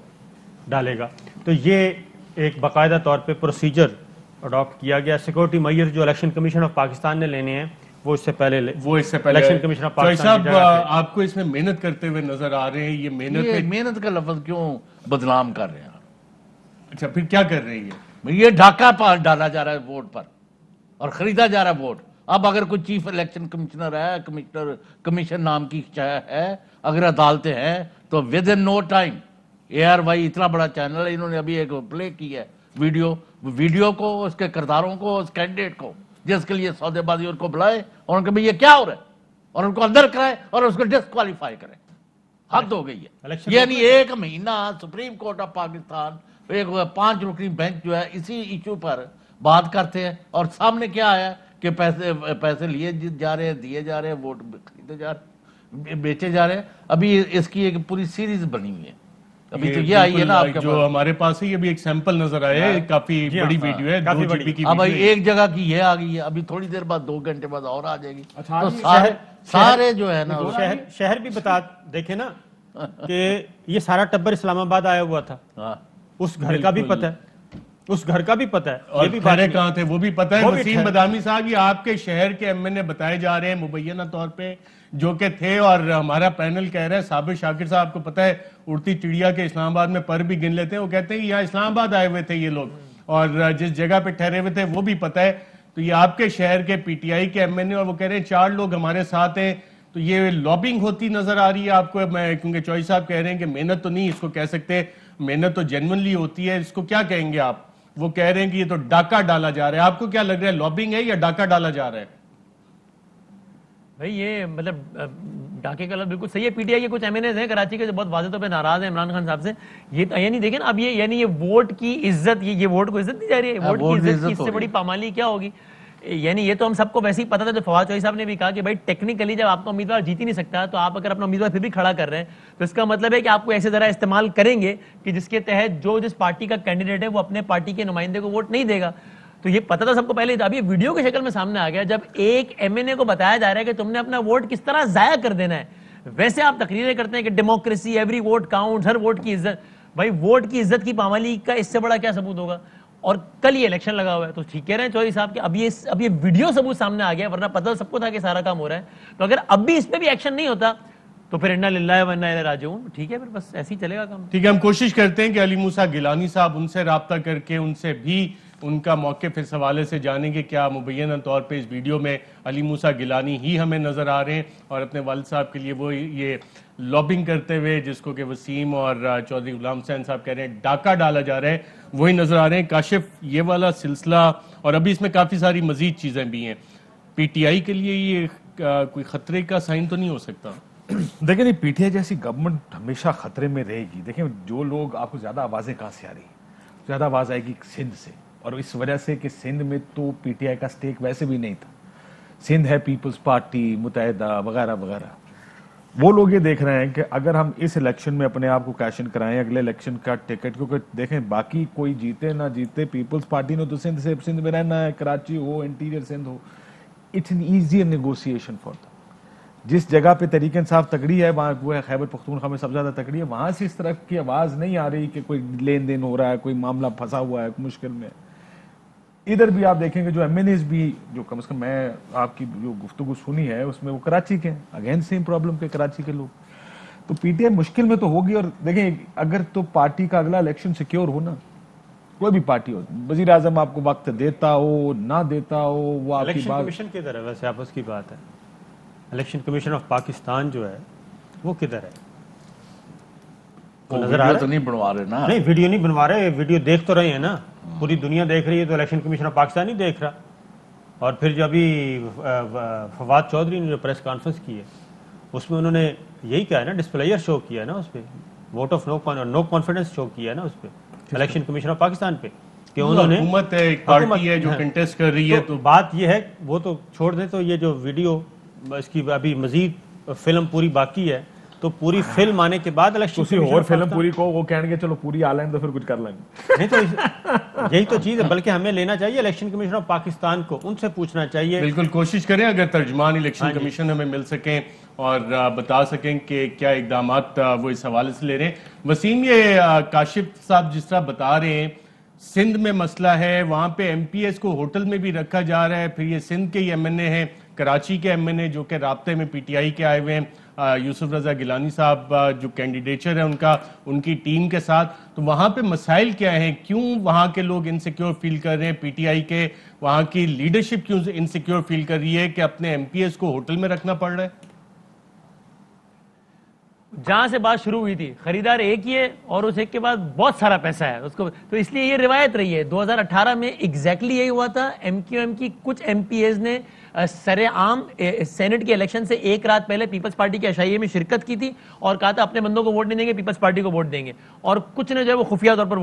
ڈالے گا۔ تو یہ ایک باقاعدہ طور پہ پروسیجر اڈاپٹ کیا گیا۔ سیکورٹی میئر جو الیکشن کمیشن آف پاکستان نے لینے ہیں وہ اس سے پہلے election commission of Chaudhry Pakistan صاحب آپ کو اس میں محنت کرتے ہوئے نظر آ رہے ہیں، یہ محنت کا لفظ کیوں بدنام کر رہے ہیں؟ اچھا پھر کیا کر رہے ہیں؟ یہ ڈھاکہ پاس ڈالا جا رہا ہے ووٹ پر اور خریدا جا رہا ہے ووٹ. اب اگر کوئی چیف الیکشن کمشنر ہے، کمیشن نام کی ہے، اگر عدالتیں ہیں تو within no time ARY اتنا بڑا چینل ہے، انہوں نے ابھی ایک پلے کی ہے ویڈیو کو، اس کے کرداروں کو، اس کینڈیڈیٹ کو جس کے لیے سودے بازی ان کو بلائے اور ان کو یہ کیا ہو رہا ہے اور ان کو اندر کرائے اور اس کو ڈسکوالیفائی کرے. حد ہو گئی ہے. یعنی ایک مہینہ سپریم کورٹ آف پاکستان ایک 5 رکنی بینچ جو ہے اسی ایشو پر بات کرتے ہیں اور سامنے کیا آیا کہ پیسے لیے جا رہے ہیں، دیے جا رہے ہیں، ووٹ خریدے جا رہے ہیں، بیچے جا رہے ہیں. ابھی اس کی ایک پوری سیریز بنی ہوئی ہے. ابھی تو یہ آئی ہے نا آپ کے جو ہمارے پاس ہے، یہ بھی ایک سیمپل نظر آیا ہے، کافی بڑی ویڈیو ہے، 2 GB کی. اب ایک جگہ کی یہ آ گئی ہے، ابھی تھوڑی دیر بعد 2 گھنٹے بعد اور آ جائے گی. تو سارے جو ہے نا شہر بھی بتا دیکھیں نا کہ یہ سارا ٹبر اسلام آباد آیا ہوا تھا، اس گھر کا بھی پتہ ہے، اس گھر کا بھی پتہ ہے، اور کھڑے کہاں تھے وہ بھی پتہ ہے. وسیم بدامی صاحب یہ آپ کے شہر کے MNA بتائے جا رہے ہیں مبینہ طور پہ جو کہ تھے، اور ہمارا پینل کہہ رہا ہے صابر شاکر صاحب کو پتہ ہے اڑتی چڑیا کے اسلام آباد میں پر بھی گن لیتے ہیں. وہ کہتے ہیں کہ یہاں اسلام آباد آئے ہوئے تھے یہ لوگ اور جس جگہ پہ ٹھہرے ہوئے تھے وہ بھی پتہ ہے. تو یہ آپ کے شہر کے PTI کے MNA اور وہ کہہ رہے ہیں 4 لوگ ہمارے ساتھ ہیں. تو یہ لابنگ ہوتی نظر آ رہی ہے آپ کو؟ کیونکہ چوہدری صاحب کہہ رہے ہیں کہ محنت تو نہیں اس کو کہہ سکتے، محنت تو جینوئنلی ہوتی ہے، اس کو کیا کہیں گے آپ؟ وہ کہہ رہے ہیں کہ یہ تو ڈاکہ ڈالا جا رہا ہے. آپ کو کیا لگ رہا ہے، لابنگ ہے یا ڈاکہ ڈالا جا رہا ہے؟ بھائی یہ مطلب ڈاکے کا لفظ بالکل صحیح ہے. PTI کے کچھ MNAs ہیں کراچی کے جو بہت واضح طور پہ ناراض ہیں عمران خان صاحب سے. یہ یعنی دیکھیں نا اب یعنی یہ ووٹ کی عزت، یہ ووٹ کو عزت دی جا رہی ہے. ووٹ کی عزت کی اس سے بڑی پامالی کیا ہوگی؟ یعنی یہ تو ہم سب کو ویسے ہی پتا تھا. جو فواد چوہدری صاحب نے بھی کہا کہ بھائی ٹیکنیکلی جب آپ کا امیدوار جیت ہی نہیں سکتا تو آپ اگر اپنا امیدوار پھر بھی کھڑا کر رہے ہیں تو اس کا مطلب ہے کہ آپ کو ایسے ذرا استعمال کریں گے کہ جس کے تحت جس پارٹی کا کینڈیڈیٹ ہے وہ اپنے پارٹی کے نمائندے کو ووٹ نہیں دے گا. تو یہ پتہ تھا سب کو پہلے. اب یہ ویڈیو کی شکل میں سامنے آ گیا جب ایک MNA کو بتایا جا رہا ہے کہ تم نے اپنا ووٹ کس طرح ضائع کر دینا ہے. ویسے آپ تقریریں کرتے ہیں کہ ڈیموکریسی، ایوری ووٹ کاؤنٹ، ہر ووٹ کی عزت. بھائی ووٹ کی عزت کی پامالی کا اس سے بڑا کیا ثبوت ہوگا؟ اور کل یہ الیکشن لگا ہوا ہے. تو ٹھیک کہہ رہے ہیں چوہدری صاحب کہ اب یہ ویڈیو ثبوت سامنے آ گیا، ورنہ پتہ سب کو تھا کہ سارا کام ہو رہا ہے. تو اگر اب بھی اس پہ بھی ایکشن نہیں ہوتا تو پھر انا للہ و انا الیہ راجعون. ٹھیک ہے، پھر بس ایسے ہی چلے گا کام. ٹھیک ہے، ہم کوشش کرتے ہیں کہ علی موسیٰ گیلانی صاحب ان سے رابطہ کر کے ان سے بھی ان کا موقف اس حوالے سے جانیں گے. کیا مبینہ طور پہ اس ویڈیو میں علی موسیٰ گیلانی ہی ہمیں نظر آ رہے ہیں اور اپنے والد صاحب کے لیے وہ یہ لابنگ کرتے ہوئے جس کو کہ وسیم اور چودھری غلام حسین صاحب کہہ رہے ہیں ڈاکہ ڈالا جا رہا ہے، وہی نظر آ رہے ہیں؟ کاشف یہ والا سلسلہ اور ابھی اس میں کافی ساری مزید چیزیں بھی ہیں. PTI کے لیے یہ کوئی خطرے کا سائن تو نہیں ہو سکتا؟ دیکھیں نہیں، PTI جیسی گورنمنٹ ہمیشہ خطرے میں رہے گی. دیکھیں جو لوگ، آپ کو زیادہ آوازیں کہاں سے آ رہی ہیں؟ زیادہ آواز آئے گی سندھ سے، اور اس وجہ سے کہ سندھ میں تو PTI کا سٹیک ویسے بھی نہیں تھا. سندھ ہے پیپلز پارٹی، متحدہ وغیرہ وغیرہ. وہ لوگ یہ دیکھ رہے ہیں کہ اگر ہم اس الیکشن میں اپنے آپ کو کیش ان کرائیں اگلے الیکشن کا ٹکٹ، کیونکہ دیکھیں باقی کوئی جیتے نہ جیتے پیپلز پارٹی نے تو سندھ میں رہنا ہے، کراچی ہو، انٹیریئر سندھ ہو. It's an easier negotiation for them. جس جگہ پہ تحریک انصاف تگڑی ہے وہاں وہ ہے خیبر پختونخوا میں سب سے زیادہ تگڑی ہے. وہاں سے اس طرح کی آواز نہیں آ رہی کہ کوئی لین دین ہو رہا ہے، کوئی معاملہ پھنسا ہوا ہے مشکل میں. ادھر بھی آپ دیکھیں گے جو MNAs بھی، جو کم از کم میں آپ کی جو گفتگو سنی ہے اس میں وہ کراچی کے ہیں، اگین سیم پرابلم کے کراچی کے لوگ. تو PTI مشکل میں تو ہوگی. اور دیکھیں اگر تو پارٹی کا اگلا الیکشن سیکیور ہو نا، کوئی بھی پارٹی ہو، وزیر اعظم آپ کو وقت دیتا ہو نہ دیتا ہو، وہ آپ کی الیکشن بات. کمیشن کدھر ہے ویسے؟ آپس کی بات ہے، الیکشن کمیشن آف پاکستان جو ہے وہ کدھر ہے؟ نظر آ رہا ہے؟ نہیں بنوا رہے نا. نہیں ویڈیو نہیں بنوا رہے، ویڈیو دیکھ تو رہے ہیں نا، پوری دنیا دیکھ رہی ہے. تو الیکشن کمیشن آف پاکستان نہیں دیکھ رہا. اور پھر جو ابھی فواد چودھری نے جو پریس کانفرنس کی ہے اس میں انہوں نے یہی کہا ہے نا، ڈسپلیئر شو کیا ہے نا اس پہ، ووٹ آف نو کانفیڈنس شو کیا ہے نا اس پہ الیکشن کمیشن آف پاکستان پہ، کہ انہوں نے حکومت ہے، ایک پارٹی ہے جو کنٹیسٹ کر رہی ہے. تو بات یہ ہے وہ تو چھوڑ دیں. تو یہ جو ویڈیو اس کی ابھی مزید فلم پوری باقی ہے، تو پوری فلم آنے کے بعد الیکشن اور فلم پوری کو وہ کہیں گے چلو پوری آ لیں تو پھر کچھ کر لیں گے. نہیں تو یہی تو چیز ہے. بلکہ ہمیں لینا چاہیے الیکشن کمیشن آف پاکستان کو، ان سے پوچھنا چاہیے. بالکل کوشش کریں اگر ترجمان الیکشن کمیشن ہمیں مل سکیں اور بتا سکیں کہ کیا اقدامات وہ اس حوالے سے لے رہے ہیں. وسیم، یہ کاشف صاحب جس طرح بتا رہے ہیں سندھ میں مسئلہ ہے، وہاں پہ MPs کو ہوٹل میں بھی رکھا جا رہا ہے، پھر یہ سندھ کے ہی MNA ہیں کراچی کے ایم این اے جو کہ رابطے میں پی ٹی آئی کے آئے ہوئے ہیں، یوسف رضا گیلانی صاحب جو کینڈیڈیچر ہے ان کی ٹیم کے ساتھ، تو وہاں پہ مسائل کیا ہیں؟ کیوں وہاں کے لوگ انسیکیور فیل کر رہے ہیں؟ پی ٹی آئی کے وہاں کی لیڈرشپ کیوں انسیکیور فیل کر رہی ہے کہ اپنے ایم پی ایس کو ہوٹل میں رکھنا پڑ رہا ہے؟ جہاں سے بات شروع ہوئی تھی، خریدار ایک ہی ہے اور اس ایک کے بعد بہت سارا پیسہ ہے اس کو، تو اس لیے یہ روایت رہی ہے۔ 2018 میں ایگزیکٹلی یہی ہوا تھا، ایم کیو ایم کی کچھ ایم پی ایز نے سر عام سینٹ کے الیکشن سے ایک رات پہلے پیپلز پارٹی کے عشائیے میں شرکت کی تھی اور کہا تھا اپنے بندوں کو ووٹ نہیں دیں گے، پیپلز پارٹی کو ووٹ دیں گے، اور کچھ نے جو ہے وہ خفیہ طور پر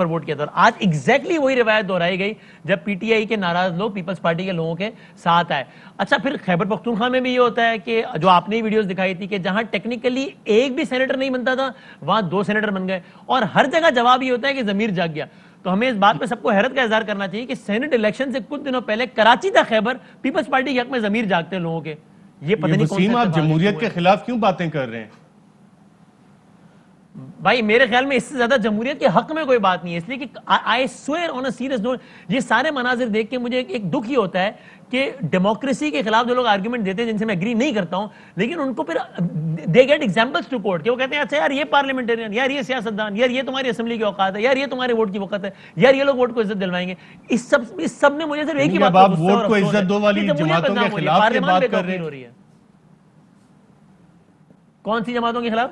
ووٹ کیا تھا۔ آج ایگزیکٹلی وہی روایت دہرائی گئی جب پی ٹی آئی کے ناراض لوگ پیپلز پارٹی کے لوگوں کے ساتھ آئے۔ اچھا، پھر خیبر پختونخوا میں بھی یہ ہوتا ہے کہ جو آپ نے ویڈیوز دکھائی تھی کہ جہاں ٹیکنیکلی ایک بھی سینیٹر نہیں بنتا تھا وہاں 2 سینیٹر بن گئے، اور ہر جگہ جواب یہ ہوتا ہے کہ ضمیر جاگ گیا۔ تو ہمیں اس بات پہ سب کو حیرت کا اظہار کرنا چاہیے کہ سینٹ الیکشن سے کچھ دنوں پہلے کراچی تھا خیبر، پیپلز پارٹی کے حق میں ضمیر جاگتے ہیں لوگوں کے۔ یہ پتہ نہیں وسیم، آپ جمہوریت کے خلاف کیوں باتیں کر رہے ہیں؟ بھائی میرے خیال میں اس سے زیادہ جمہوریت کے حق میں کوئی بات نہیں ہے، اس لیے کہ I swear on a serious note, یہ سارے مناظر دیکھ کے مجھے ایک دکھ ہی ہوتا ہے کہ ڈیموکریسی کے خلاف جو لوگ آرگیومنٹ دیتے ہیں جن سے میں ایگری نہیں کرتا ہوں، لیکن ان کو پھر they get examples to court کہ وہ کہتے ہیں اچھا یار یہ پارلیمنٹرین، یار یہ سیاستدان، یار یہ تمہاری اسمبلی کی اوقات ہے، یار یہ تمہارے ووٹ کی وقت ہے، یار یہ لوگ ووٹ کو عزت دلوائیں گے۔ اس سب نے مجھے صرف ایک ہی بات آپ ووٹ کو عزت دو والی جماعتوں کے خلاف کی بات کر رہے ہیں۔ کون سی جماعتوں کے خلاف؟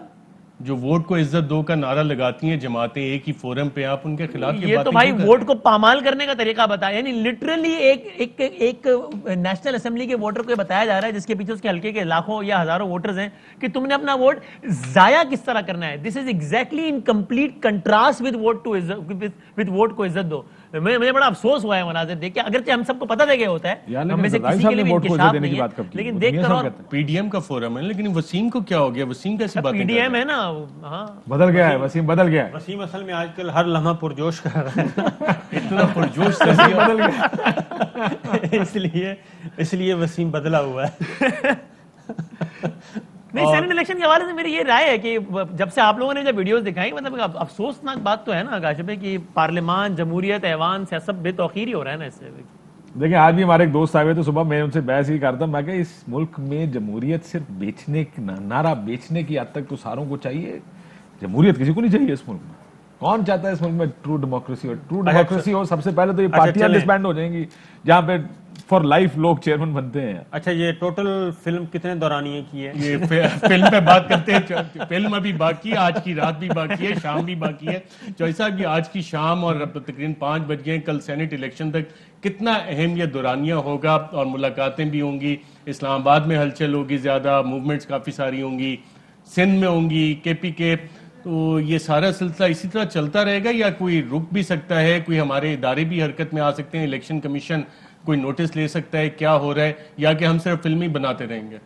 جو ووٹ کو عزت دو کا نعرہ لگاتی ہیں جماعتیں ایک ہی فورم پہ، آپ ان کے خلاف یہ تو بھائی ووٹ کو پامال کرنے کا طریقہ بتایا، یعنی لٹرلی ایک نیشنل اسمبلی کے ووٹر کو بتایا جا رہا ہے جس کے پیچھے اس کے حلقے کے لاکھوں یا ہزاروں ووٹرز ہیں کہ تم نے اپنا ووٹ ضائع کس طرح کرنا ہے۔ This is exactly in complete contrast with vote کو عزت دو۔ مجھے بڑا افسوس ہوا ہے مناظر دیکھ کے، اگرچہ ہم سب کو پتہ تھا کہ ہوتا ہے، ہم میں سے کسی کے لیے بھی انکشاف نہیں ہے، لیکن دیکھ کر اور پی ڈی ایم کا فورم ہے، لیکن وسیم کو کیا ہو گیا؟ وسیم کیسی باتیں پی ڈی ایم ہے نا، ہاں بدل گیا ہے وسیم، بدل گیا ہے وسیم اصل میں آج کل ہر لمحہ پرجوش کر رہا ہے اتنا پرجوش وسیم بدل گیا اس لیے وسیم بدلا ہوا ہے۔ نہیں، سینٹ الیکشن کے حوالے سے میری یہ رائے ہے کہ جب سے آپ لوگوں نے جب ویڈیوز دکھائی، مطلب افسوسناک بات تو ہے نا کاشف بھائی کہ پارلیمان، جمہوریت، ایوان، سیاست بے توقیر ہی ہو رہا ہے نا اس سے۔ دیکھیں آج بھی ہمارے ایک دوست آئے ہوئے تو صبح میں ان سے بحث ہی کرتا ہوں، میں کہ اس ملک میں جمہوریت صرف بیچنے کی نعرہ بیچنے کی حد تک تو ساروں کو چاہیے، جمہوریت کسی کو نہیں چاہیے اس ملک میں۔ کون چاہتا ہے اس ملک میں ٹرو ڈیموکریسی ہو؟ ٹرو ڈیموکریسی ہو سب سے پہلے تو یہ پارٹیاں ڈسبینڈ ہو جائیں گی جہاں پہ فار لائف لوگ چیئرمین بنتے ہیں۔ اچھا، یہ ٹوٹل فلم کتنے دورانیے کی ہے؟ یہ فلم پہ بات کرتے ہیں، فلم ابھی باقی ہے، آج کی رات بھی باقی ہے، شام بھی باقی ہے۔ چوہدری صاحب، یہ آج کی شام اور تقریباً 5 بج گئے، کل سینٹ الیکشن تک کتنا اہم یہ دورانیہ ہوگا اور ملاقاتیں بھی ہوں گی، اسلام آباد میں ہلچل ہوگی، زیادہ موومنٹس کافی ساری ہوں گی، سندھ میں ہوں گی، کے پی کے، تو یہ سارا سلسلہ اسی طرح چلتا رہے گا یا کوئی رک بھی سکتا ہے؟ کوئی ہمارے ادارے بھی حرکت میں آ سکتے ہیں، الیکشن کمیشن کوئی نوٹس لے سکتا ہے کیا ہو رہا ہے، یا کہ ہم صرف فلم ہی بناتے رہیں گے؟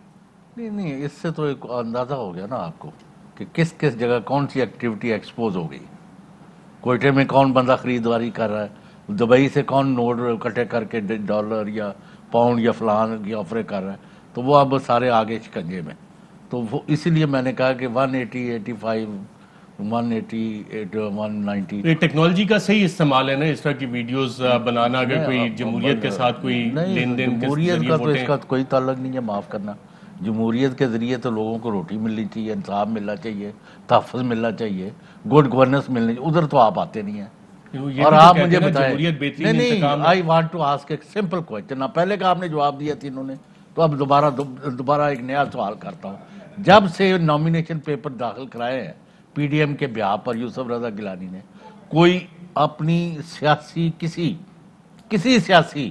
نہیں، اس سے تو ایک اندازہ ہو گیا نا آپ کو کہ کس کس جگہ کون سی ایکٹیویٹی ایکسپوز ہو گئی۔ کوئٹے میں کون بندہ خریداری کر رہا ہے، دبئی سے کون نوٹ اکٹھے کر کے ڈالر یا پاؤنڈ یا فلان کی آفریں کر رہا ہے، تو وہ اب سارے آگے شکنجے میں۔ تو وہ اسی لیے میں نے کہا کہ 180، 85، 180، 190 ٹیکنالوجی کا صحیح استعمال ہے نا اس طرح کی ویڈیوز بنانا، اگر کوئی جمہوریت کے ساتھ کوئی لین دین جمہوریت کا تو اس کا کوئی تعلق نہیں ہے، معاف کرنا۔ جمہوریت کے ذریعے تو لوگوں کو روٹی ملنی چاہیے، انصاف ملنا چاہیے، تحفظ ملنا چاہیے، گڈ گورننس ملنی چاہیے، ادھر تو آپ آتے نہیں ہیں۔ اور آپ مجھے بتائیں، نہیں، آئی وانٹ ٹو آسک ایک سمپل کوسچن، پہلے کا آپ نے جواب دیا تھی انہوں نے، تو اب دوبارہ ایک نیا سوال کرتا ہوں۔ جب سے نامینیشن پیپر داخل کرائے ہیں پی ڈی ایم کے بیہاف پر یوسف رضا گیلانی نے، کوئی اپنی سیاسی کسی سیاسی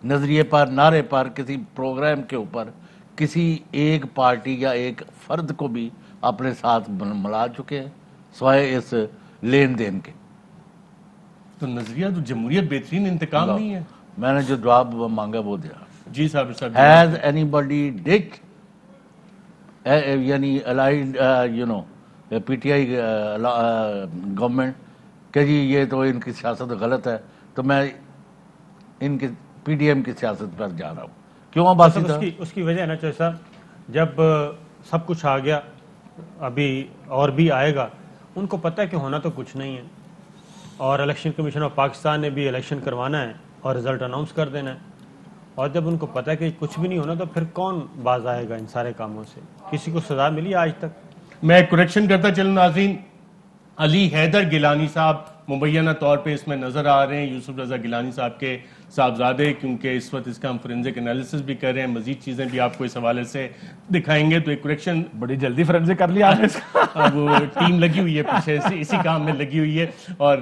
نظریے پر، نعرے پر، کسی پروگرام کے اوپر کسی ایک پارٹی یا ایک فرد کو بھی اپنے ساتھ ملا چکے ہیں سوائے اس لین دین کے؟ تو نظریہ تو جمہوریت بہترین انتقام نہیں ہے۔ میں نے جو جواب مانگا وہ دیا۔ جی صاحب، ہیز اینی باڈی ڈٹ، یعنی allied P T I government کہ جی یہ تو ان کی سیاست غلط ہے، تو میں ان کی پی ڈی ایم کی سیاست پر جا رہا ہوں، کیوں عباسی صاحب؟ اس کی وجہ ہے نا چوہدری صاحب، جب سب کچھ آ گیا، ابھی اور بھی آئے گا، ان کو پتہ ہے کہ ہونا تو کچھ نہیں ہے، اور الیکشن کمیشن آف پاکستان نے بھی الیکشن کروانا ہے اور رزلٹ اناؤنس کر دینا ہے، اور جب ان کو پتہ ہے کہ کچھ بھی نہیں ہونا تو پھر کون باز آئے گا ان سارے کاموں سے؟ کسی کو سزا ملی آج تک؟ میں کریکشن کرتا چلوں ناظرین، علی حیدر گیلانی صاحب مبینہ طور پہ اس میں نظر آ رہے ہیں، یوسف رضا گیلانی صاحب کے صاحبزادے، کیونکہ اس وقت اس کا ہم فورینزک انالیسس بھی کر رہے ہیں، مزید چیزیں بھی آپ کو اس حوالے سے دکھائیں گے. تو ایک کریکشن بڑی جلدی فرینزک کر لیا آپ نے. وہ ٹیم لگی ہوئی ہے پیچھے، اسی کام میں لگی ہوئی ہے، اور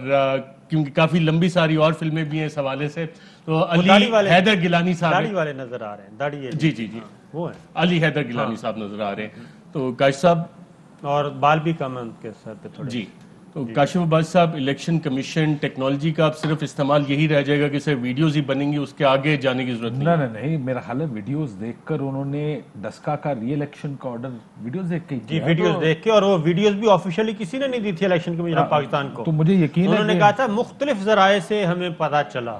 کیونکہ کافی لمبی ساری اور فلمیں بھی ہیں اس حوالے سے. تو علی حیدر گیلانی صاحب داڑھی والے نظر آ رہے ہیں، داڑھی جی جی جی وہ ہیں علی حیدر گیلانی صاحب نظر آ رہے ہیں. تو کاشف صاحب، اور بال بھی کم ہیں ان کے سر پہ تھوڑے. جی تو کاشف عباس صاحب، الیکشن کمیشن ٹیکنالوجی کا اب صرف استعمال یہی رہ جائے گا کہ صرف ویڈیوز ہی بنیں گی، اس کے آگے جانے کی ضرورت نہیں؟ نہیں، میرا خیال ہے ویڈیوز دیکھ کر انہوں نے ڈسکا کا ری الیکشن کا آرڈر ویڈیوز دیکھ کے جی ویڈیوز دیکھ کے، اور وہ ویڈیوز بھی آفیشلی کسی نے نہیں دی تھی الیکشن کمیشن آف پاکستان کو. تو مجھے یقین ہے انہوں نے کہا تھا مختلف ذرائع سے ہمیں پتہ چلا.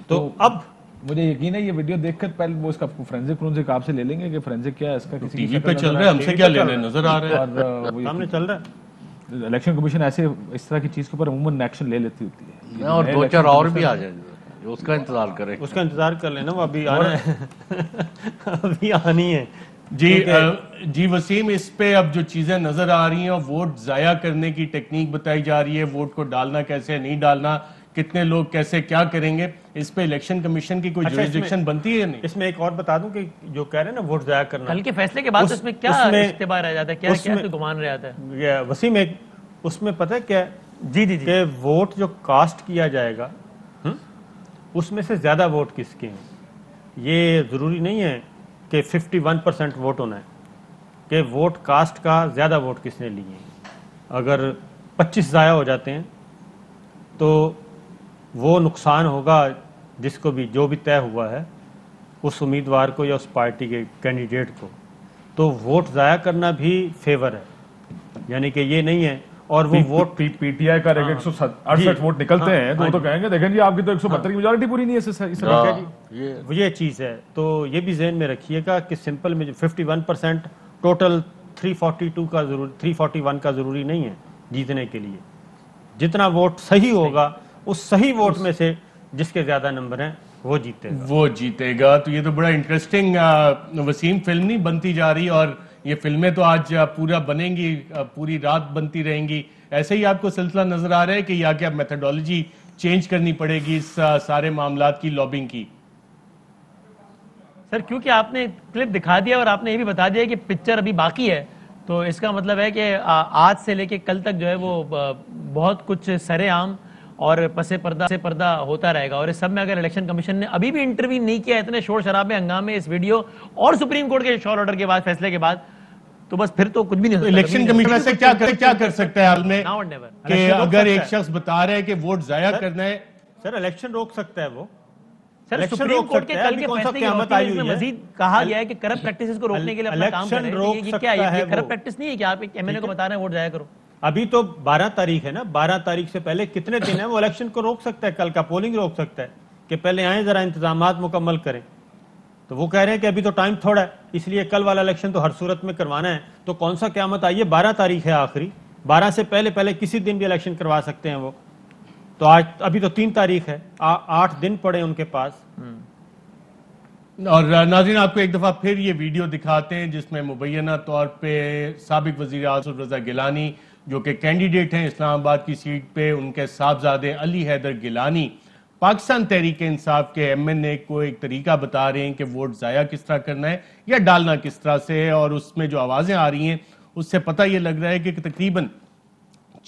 تو اب مجھے یقین ہے یہ ویڈیو دیکھ کر پہلے وہ اس کا فرینزک آپ سے لے لیں گے کہ فرینزک کیا ہے اس کا، کسی ٹی وی پہ چل رہا ہے، ہم سے کیا لینا ہے، نظر آ رہا ہے اور سامنے چل رہا ہے. الیکشن کمیشن ایسے اس طرح کی چیز کے اوپر عموماً ایکشن لے لیتی ہوتی ہے. اور 2-4 اور بھی آ جائیں گے، اس کا انتظار کریں. اس کا انتظار کر لینا، وہ ابھی آنا ہے، ابھی آنی ہے. جی وسیم، اس پہ اب جو چیزیں نظر آ رہی ہیں، ووٹ ضائع کرنے کی ٹیکنیک بتائی جا رہی ہے، ووٹ کو ڈالنا کیسے، نہیں ڈالنا، کتنے لوگ کیسے کیا کریں گے، اس پہ الیکشن کمیشن کی کوئی جوریسڈکشن بنتی ہے نہیں؟ اس میں ایک اور بتا دوں کہ جو کہہ رہے ہیں نا ووٹ ضائع کرنا، کل کے فیصلے کے بعد اس میں کیا اشتباہ رہ جاتا ہے، کیا گمان رہ جاتا ہے وسیم؟ ایک اس میں پتہ ہے کیا، جی کہ ووٹ جو کاسٹ کیا جائے گا اس میں سے زیادہ ووٹ کس کے ہیں. یہ ضروری نہیں ہے کہ 51% ووٹ ہونا ہے کہ ووٹ کاسٹ کا زیادہ ووٹ کس نے لیے ہیں. اگر 25 ضائع ہو جاتے ہیں تو وہ نقصان ہوگا جس کو بھی، جو بھی طے ہوا ہے اس امیدوار کو یا اس پارٹی کے کینڈیڈیٹ کو. تو ووٹ ضائع کرنا بھی فیور ہے، یعنی کہ یہ نہیں ہے. اور وہ ووٹ پی ٹی آئی کا 168 ووٹ نکلتے ہیں تو وہ تو کہیں گے دیکھیں جی آپ کی تو 172 کی میجورٹی پوری نہیں ہے. یہ چیز ہے. تو یہ بھی ذہن میں رکھیے گا کہ سمپل میں 51% ٹوٹل 342 کا ضروری 341 کا ضروری نہیں ہے جیتنے کے لیے. جتنا ووٹ صحیح ہوگا اس صحیح ووٹ میں سے جس کے زیادہ نمبر ہیں وہ جیتے گا. تو یہ تو بڑا انٹرسٹنگ وسیم فلم نہیں بنتی جا رہی، اور یہ فلمیں تو آج پورا بنیں گی، پوری رات بنتی رہیں گی. ایسے ہی آپ کو سلسلہ نظر آ رہا ہے کہ یا کہ اب میتھڈالوجی چینج کرنی پڑے گی اس سارے معاملات کی لابنگ کی؟ سر کیونکہ آپ نے کلپ دکھا دیا اور آپ نے یہ بھی بتا دیا کہ پکچر ابھی باقی ہے، تو اس کا مطلب ہے کہ آج سے لے کے کل تک جو ہے وہ بہت کچھ سر عام اور پس پردہ ہوتا رہے گا. اور اس سب میں اگر الیکشن کمیشن نے ابھی بھی انٹرویو نہیں کیا، اتنے شور شرابے ہنگامے اس ویڈیو اور سپریم کورٹ کے شور آرڈر کے بعد، فیصلے کے بعد، تو بس پھر تو کچھ بھی نہیں ہو سکتا. الیکشن کمیشن ایسے کیا کر سکتا ہے حال میں کہ اگر ایک شخص بتا رہا ہے کہ ووٹ ضائع کرنا ہے؟ سر الیکشن روک سکتا ہے وہ. سر سپریم کورٹ کے کل کے فیصلے کی روشنی میں مزید کہا گیا ہے کہ کرپٹ پریکٹسز کو روکنے کے لیے اپنا کام کریں. یہ کیا ہے؟ یہ کرپٹ پریکٹس نہیں ہے کہ آپ ایک ایم این اے کو بتا رہے ہیں ووٹ ضائع کرو. ابھی تو 12 تاریخ ہے نا، 12 تاریخ سے پہلے کتنے دن ہیں؟ وہ الیکشن کو روک سکتا ہے، کل کا پولنگ روک سکتا ہے کہ پہلے آئیں ذرا انتظامات مکمل کریں. تو وہ کہہ رہے ہیں کہ ابھی تو ٹائم تھوڑا ہے، اس لیے کل والا الیکشن تو ہر صورت میں کروانا ہے. تو کون سا قیامت آئی ہے؟ 12 تاریخ ہے آخری، 12 سے پہلے کسی دن بھی الیکشن کروا سکتے ہیں وہ. تو آج ابھی تو 3 تاریخ ہے، 8 دن پڑے ان کے پاس. اور ناظرین آپ کو ایک دفعہ پھر یہ ویڈیو دکھاتے ہیں جس میں مبینہ طور پہ سابق وزیر اعظم رضا گیلانی جو کہ کینڈیڈیٹ ہیں اسلام آباد کی سیٹ پہ، ان کے صاحبزادے علی حیدر گیلانی پاکستان تحریک انصاف کے ایم این اے کو ایک طریقہ بتا رہے ہیں کہ ووٹ ضائع کس طرح کرنا ہے یا ڈالنا کس طرح سے. اور اس میں جو آوازیں آ رہی ہیں اس سے پتہ یہ لگ رہا ہے کہ تقریباً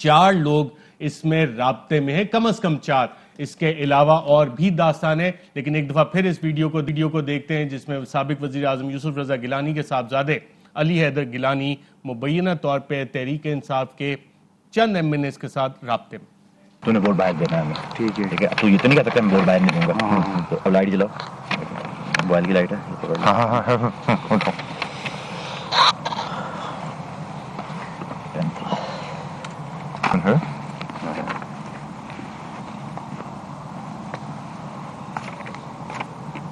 4 لوگ اس میں رابطے میں ہیں، کم از کم 4. اس کے علاوہ اور بھی داستان ہے. لیکن ایک دفعہ پھر اس ویڈیو کو دیکھتے ہیں جس میں سابق وزیر اعظم یوسف رضا گیلانی کے صاحبزادے علی حیدر گیلانی مبینہ طور پہ تحریک انصاف کے چند ایم این ایز کے ساتھ رابطے میں. تو نے ووٹ باہر دینا ہے. ٹھیک ہے. تو یہ تو نہیں کہہ سکتا میں ووٹ باہر نہیں دوں گا. تو اب لائٹ جلاؤ، موبائل کی لائٹ ہے.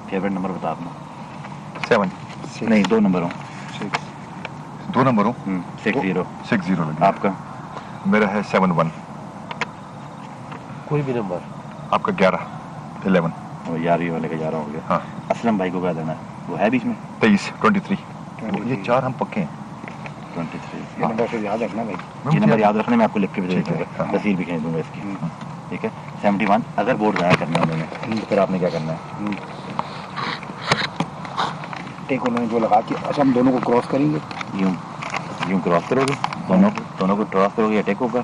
فیوریٹ نمبر بتا اپنا. 7 نہیں 2 نمبر ہوں. 2 نمبر ہوں. 60 آپ کا؟ میرا ہے 71. کوئی بھی نمبر آپ کا 11 11. وہ 11 والے کا 11 ہو گیا. ہاں اسلم بھائی کو کیا دینا ہے, وہ ہے بیچ میں 23 23 یہ 4 ہم پکے ہیں. 23. یہ نمبر سے یاد رکھنا بھائی. یہ نمبر یاد رکھنا, میں آپ کو لکھ کے بھی دے دوں گا, تصویر بھی کھینچ دوں گا اس کی. ٹھیک ہے. 71. اگر بورڈ ضائع کرنا ہے انہوں نے تو پھر آپ نے کیا کرنا ہے, ٹیک انہوں نے جو لگا کے, اچھا ہم دونوں کو کراس کریں گے, یوں کراس کرو گے, دونوں کو کراس کرو گے یا ٹیک ہوگا.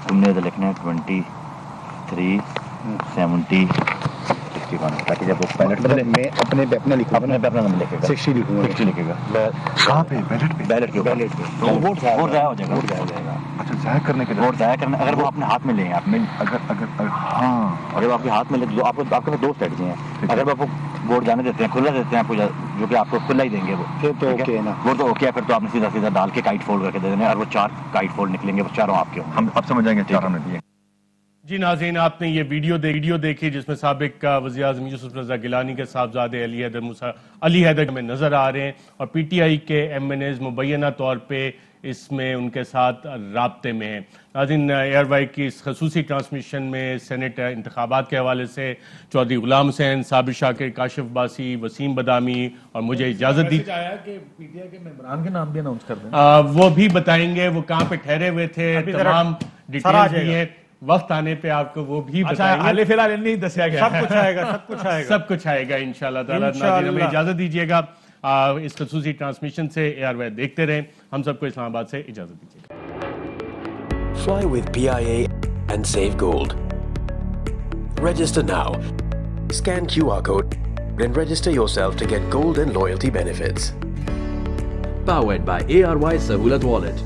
تم نے لکھنا ہے 23 70 61 تاکہ جب وہ پائلٹ میں اپنے پہ اپنا لکھوں اپنے پہ اپنا نمبر لکھے گا, 60 لکھوں گا. 60 لکھے گا. کہاں پہ بیلٹ پہ بیلٹ کے تو ووٹ ضائع ہو جائے گا. اچھا ضائع کرنے کے لیے ووٹ ضائع کرنا, اگر وہ اپنے ہاتھ میں لیں آپ, اگر ہاں اگر وہ آپ کے ہاتھ میں لیں, جو آپ کے پاس 2 اسٹریٹجی ہیں. اگر وہ آپ کو ووٹ جانے دیتے ہیں, کھلا دیتے ہیں آپ کو, جو کہ آپ کو کھلا ہی دیں گے, وہ پھر تو اوکے ہے نا. وہ تو اوکے ہے, پھر تو آپ نے سیدھا ڈال کے کائٹ فولڈ کر کے دے دینا, اور وہ 4 کائٹ فولڈ نکلیں گے, وہ چاروں آپ کے ہوں گے. ہم اب سمجھ جائیں گے 4 ہم نے دیے. جی ناظرین, آپ نے یہ ویڈیو دیکھی جس میں سابق وزیر اعظم یوسف رضا گیلانی کے صاحبزادے علی حیدر میں نظر آ رہے ہیں, اور پی ٹی آئی کے ایم این ایز مبینہ طور پہ اس میں ان کے ساتھ رابطے میں ہیں. ناظرین, ایئر وائی کی اس خصوصی ٹرانسمیشن میں سینٹ انتخابات کے حوالے سے چودھری غلام حسین, صابر شاکر, کاشف باسی, وسیم بدامی اور مجھے اجازت دی. آیا کہ پی ٹی آئی کے ممبران کے نام بھی اناؤنس کر دیں, وہ بھی بتائیں گے وہ کہاں پہ ٹھہرے ہوئے تھے, تمام ڈیٹیلز بھی ہیں, وقت آنے پہ آپ کو وہ بھی بتائیں گے. حال فی الحال نہیں دسیا گیا, سب کچھ آئے گا انشاءاللہ تعالیٰ. ناظرین, ہمیں اجازت دیجیے گا, اس خصوصی ٹرانسمیشن سے اے آر وائی دیکھتے رہیں. ہم سب کو اسلام آباد سے اجازت دیجیے گا. Fly with PIA and save gold. Register now. Scan QR code and register yourself to get gold and loyalty benefits. Powered by ARY Sahulat Wallet.